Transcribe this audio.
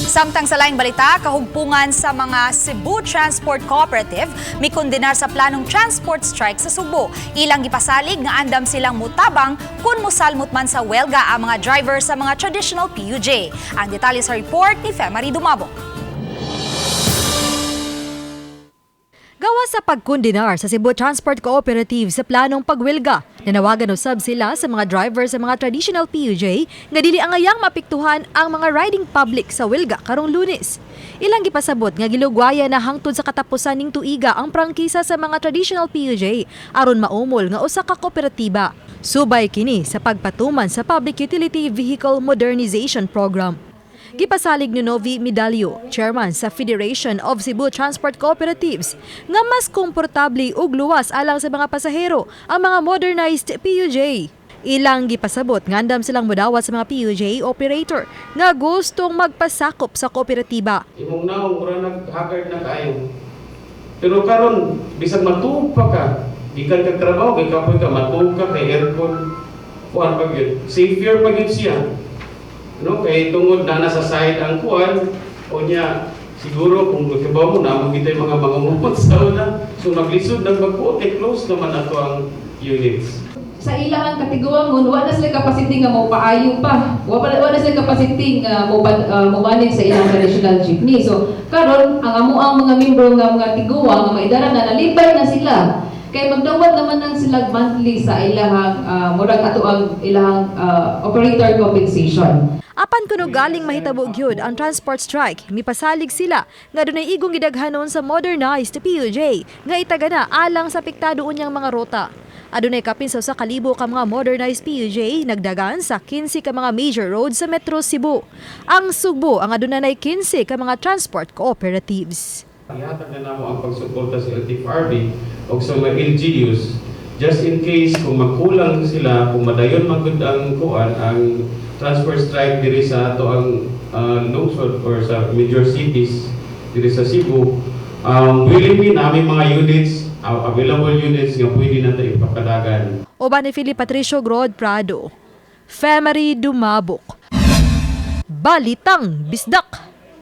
Samtang sa laing balita, kahugpungan sa mga Cebu Transport Cooperative may kondenar sa planong transport strike sa Subo. Ilang gipasalig nga andam silang mutabang kung musalmot man sa welga ang mga driver sa mga traditional PUJ. Ang detalye sa report ni Femari Dumabok. Gawa sa pagkundinar sa Cebu Transport Cooperative sa planong pagwelga, nanawagan usab sila sa mga driver sa mga traditional PUJ nga dili angayang mapiktuhan ang mga riding public sa welga karong Lunes. Ilang gipasabot nga gilugwaya na hangtod sa katapusan ning tuiga ang prangkisa sa mga traditional PUJ aron maumol nga usa ka kooperatiba. Subay kini sa pagpatuman sa Public Utility Vehicle Modernization Program. Gipasalig ni Novi Medallo, chairman sa Federation of Cebu Transport Cooperatives, nga mas komportable ug luwas alang sa mga pasahero ang mga modernized PUJ. Ilang gipasabot nga andam silang modawat sa mga PUJ operator nga gustong magpasakop sa kooperatiba. Imong naong ura nag-haggard na kayo. Pero karon bisag matuog pa ka, gikan kag trabaho, kay kapoy ka matuog ka kay aircon. Kuan pag yun, safer pag yun siya. No, kay tungod na nasa side ang kuan o niya siguro kung magkabaw mo na magitay mga mangumupot sa una, so maglisod ng magpuot close naman ato ang units. Sa ilahang katiguangon, wala sila capacity nga mo paayo pa. Wala sila capacity nga mo manage sa ilang traditional jeepney. So karon ang amuang mga membro nga mga tiguang nga maidara na nalipay na sila. Kay magdawat naman nang sila monthly sa ilahang murag ato ang ilahang operator compensation. Apan kuno galing mahitabo gyud ang transport strike, mipasalig sila nga dunay igong gidaghanon sa modernized PUJ nga itagana alang sa apektado unyang mga rota. Adunay kapin sa 1,000 ka mga modernized PUJ nagdagan sa 15 ka mga major roads sa Metro Cebu. Ang Subo ang adunay 15 ka mga transport cooperatives. Ihatag na namo ang pagsuporta sa LTFRB o sa mga LGUs just in case kung magkulang sila, kung madayon magud ang kuan ang transport strike diri sa ato ang lungsod or sa major cities diri sa Cebu. Willing namin mga units, available units nga pwede nato ipakadagan. Oban ni Philip Patricio Grod Prado, Femari Dumabok, Balitang Bisdak.